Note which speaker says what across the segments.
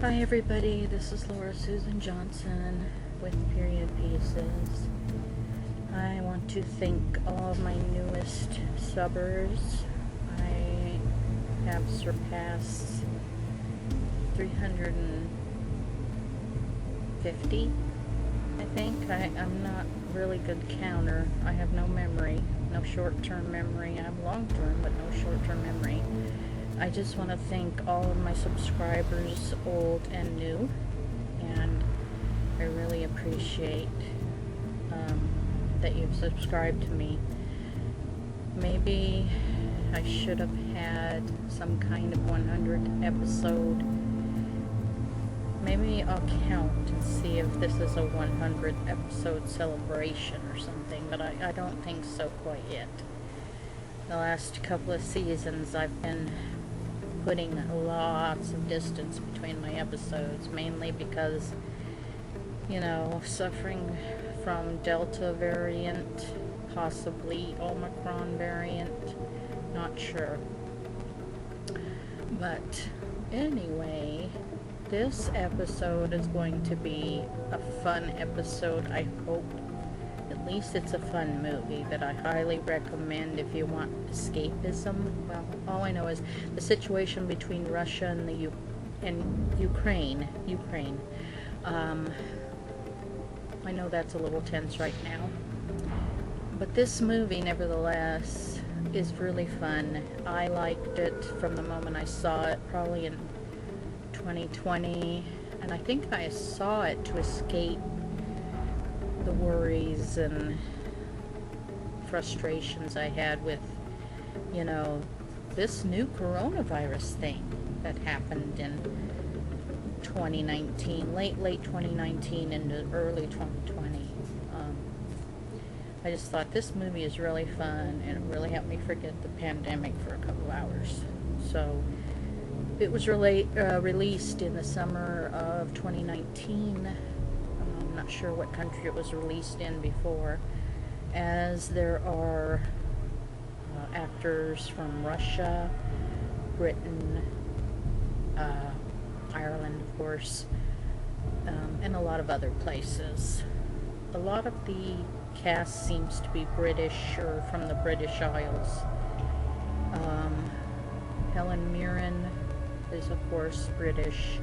Speaker 1: Hi everybody, this is Laura Susan Johnson with Period Pieces. I want to thank all of my newest subbers. I have surpassed 350, I think. I'm not really good counter. I have no memory, no short-term memory. I have long-term, but no short-term memory. I just want to thank all of my subscribers, old and new, and I really appreciate that you've subscribed to me. Maybe I should have had some kind of 100 episode. Maybe I'll count and see if this is a 100 episode celebration or something, but I don't think so quite yet. The last couple of seasons I've been putting lots of distance between my episodes, mainly because, you know, suffering from Delta variant, possibly Omicron variant, not sure. But anyway, this episode is going to be a fun episode, I hope. At least it's a fun movie that I highly recommend if you want escapism. Well, all I know is the situation between Russia and Ukraine. I know that's a little tense right now, but this movie, nevertheless, is really fun. I liked it from the moment I saw it, probably in 2020, and I think I saw it to escape the worries and frustrations I had with, you know, this new coronavirus thing that happened in 2019, late 2019 into early 2020. I just thought this movie is really fun, and it really helped me forget the pandemic for a couple hours. So it was released in the summer of 2019. I'm not sure what country it was released in before, as there are actors from Russia, Britain, Ireland, of course, and a lot of other places. A lot of the cast seems to be British or from the British Isles. Helen Mirren is, of course, British.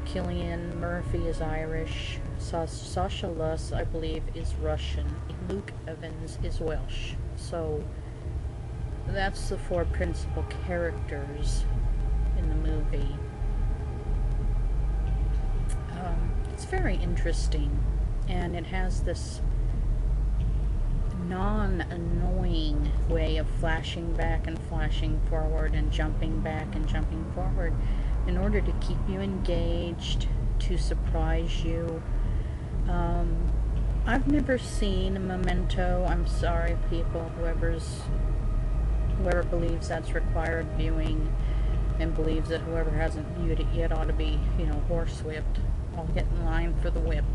Speaker 1: Cillian Murphy is Irish. Sasha Luss, I believe, is Russian. Luke Evans is Welsh. So that's the four principal characters in the movie. It's very interesting, and it has this non-annoying way of flashing back and flashing forward and jumping back and jumping forward in order to keep you engaged, to surprise you. I've never seen Memento. I'm sorry, people, whoever believes that's required viewing and believes that whoever hasn't viewed it yet ought to be, you know, horsewhipped. I'll get in line for the whip.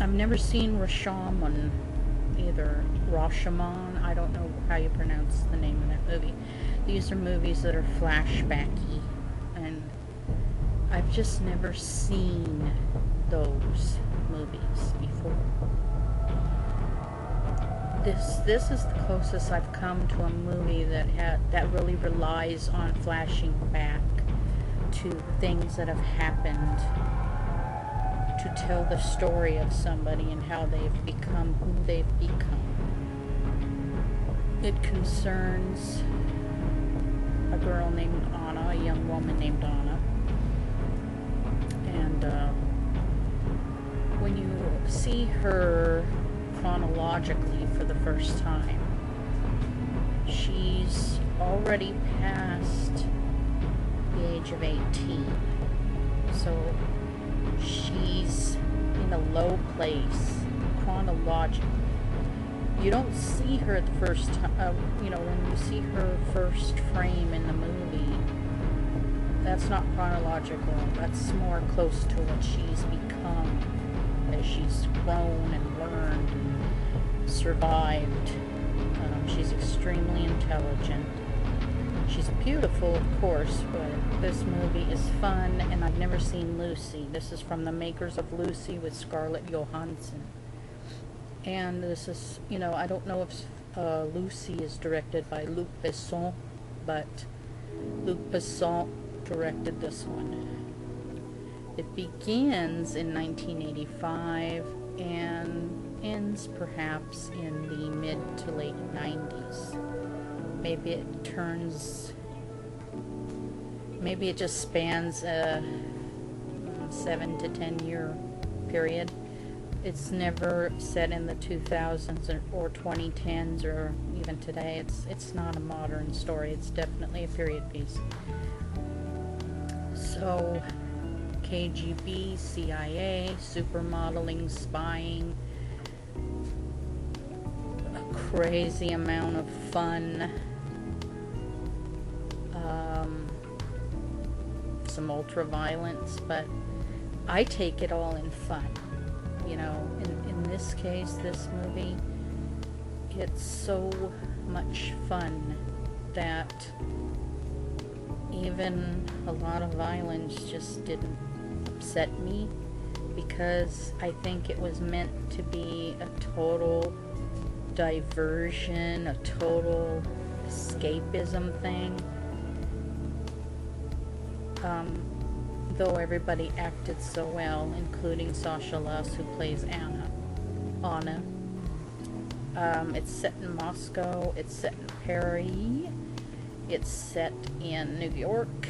Speaker 1: I've never seen Rashomon either. Rashomon, I don't know how you pronounce the name of that movie. These are movies that are flashbacky, and I've just never seen those movies before. This is the closest I've come to a movie that really relies on flashing back to things that have happened to tell the story of somebody and how they've become who they've become. It concerns a girl named Anna, a young woman named Anna, and when you see her chronologically for the first time, she's already past the age of 18, so she's in a low place chronologically. You don't see her at the first time, you know, when you see her first frame in the movie, that's not chronological. That's more close to what she's become as she's grown and learned and survived. She's extremely intelligent. She's beautiful, of course, but this movie is fun, and I've never seen Lucy. This is from the makers of Lucy with Scarlett Johansson. And this is, you know, I don't know if Lucy is directed by Luc Besson, but Luc Besson directed this one. It begins in 1985 and ends perhaps in the mid to late 90s. Maybe it just spans a 7 to 10 year period. It's never set in the 2000s or 2010s or even today. It's not a modern story. It's definitely a period piece. So, KGB, CIA, supermodeling, spying, a crazy amount of fun, some ultra violence, but I take it all in fun. You know, in this case, this movie, it's so much fun that even a lot of violence just didn't upset me, because I think it was meant to be a total diversion, a total escapism thing. Though everybody acted so well, including Sasha Luss, who plays Anna. It's set in Moscow, it's set in Paris, it's set in New York,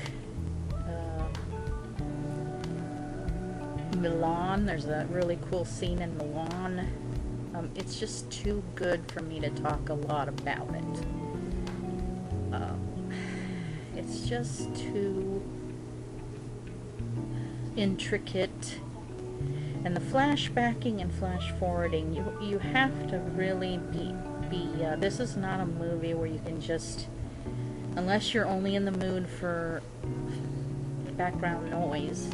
Speaker 1: Milan. There's a really cool scene in Milan. It's just too good for me to talk a lot about it. It's just too intricate, and the flashbacking and flash forwarding, you have to really be this is not a movie where you can just, unless you're only in the mood for background noise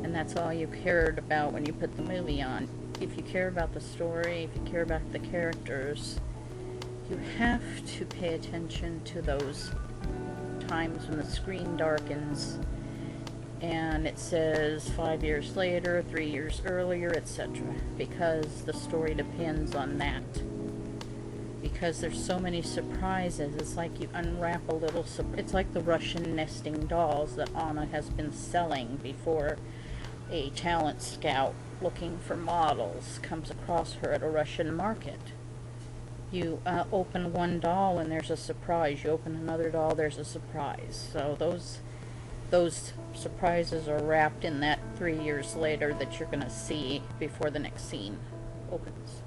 Speaker 1: and that's all you cared about when you put the movie on. If you care about the story, if you care about the characters, you have to pay attention to those times when the screen darkens and it says 5 years later, 3 years earlier, etc. Because the story depends on that. Because there's so many surprises. It's like you unwrap a little it's like the Russian nesting dolls that Anna has been selling before a talent scout looking for models comes across her at a Russian market. You open one doll and there's a surprise. You open another doll, there's a surprise. So those surprises are wrapped in that 3 years later that you're going to see before the next scene opens.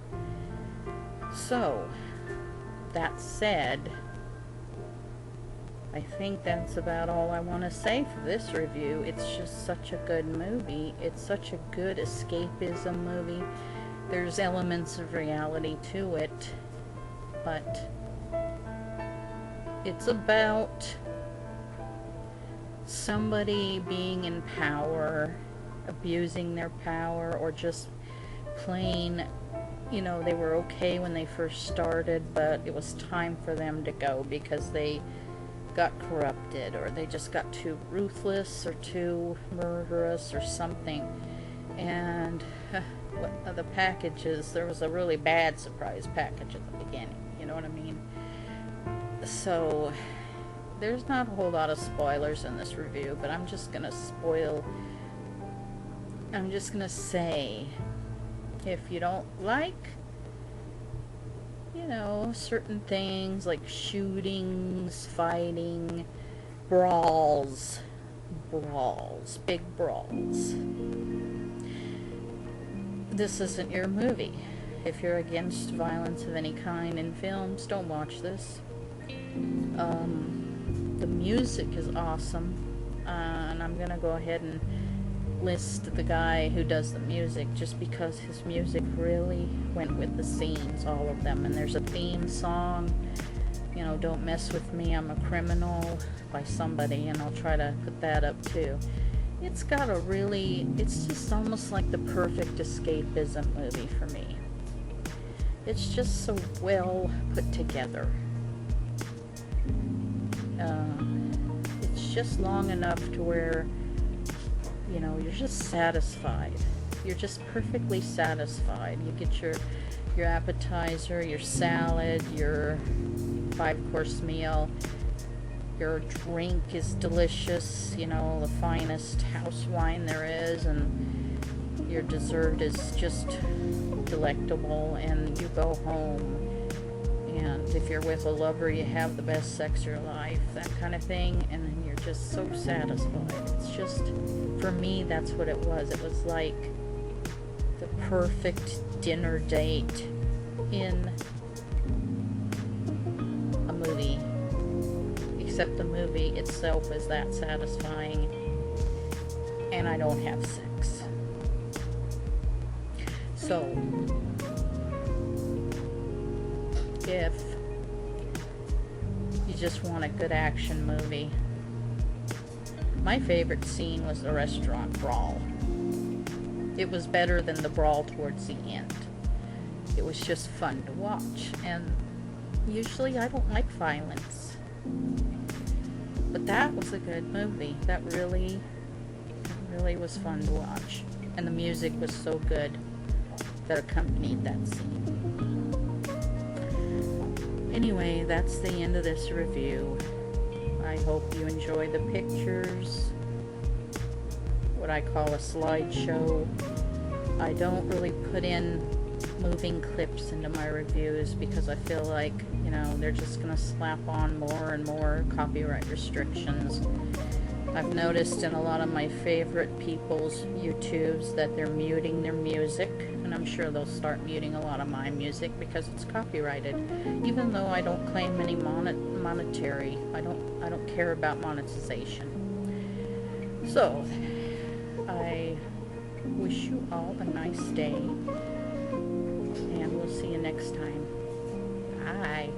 Speaker 1: So, that said, I think that's about all I want to say for this review. It's just such a good movie. It's such a good escapism movie. There's elements of reality to it, but it's about somebody being in power, abusing their power, or just plain, you know, they were okay when they first started, but it was time for them to go because they got corrupted, or they just got too ruthless or too murderous or something. And the packages, there was a really bad surprise package at the beginning, you know what I mean? So there's not a whole lot of spoilers in this review, but I'm just gonna say, if you don't like, you know, certain things like shootings, fighting, brawls, big brawls, this isn't your movie. If you're against violence of any kind in films, don't watch this. The music is awesome, and I'm gonna go ahead and list the guy who does the music just because his music really went with the scenes, all of them. And there's a theme song, you know, Don't Mess With Me, I'm a Criminal, by somebody, and I'll try to put that up too. It's got a really, it's just almost like the perfect escapism movie for me. It's just so well put together. just long enough to where, you know, you're just satisfied. You're just perfectly satisfied. You get your appetizer, your salad, your 5-course meal. Your drink is delicious, you know, the finest house wine there is, and your dessert is just delectable, and you go home. And if you're with a lover, you have the best sex of your life, that kind of thing, and then you're just so satisfied. It's just, for me, that's what it was. It was like the perfect dinner date in a movie, except the movie itself is that satisfying, and I don't have sex. So, if you just want a good action movie, my favorite scene was the restaurant brawl. It was better than the brawl towards the end. It was just fun to watch, and usually I don't like violence, but that was a good movie. That really was fun to watch, and the music was so good that accompanied that scene. Anyway, that's the end of this review. I hope you enjoy the pictures, what I call a slideshow. I don't really put in moving clips into my reviews because I feel like, you know, they're just going to slap on more and more copyright restrictions. I've noticed in a lot of my favorite people's YouTubes that they're muting their music, and I'm sure they'll start muting a lot of my music because it's copyrighted. Even though I don't claim any monetary, I don't care about monetization. So, I wish you all a nice day, and we'll see you next time. Bye.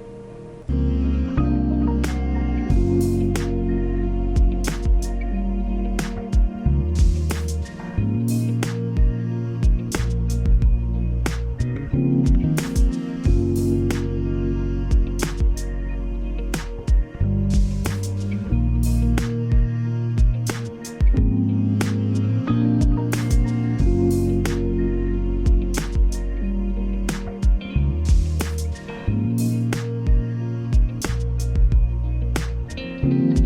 Speaker 2: Thank you.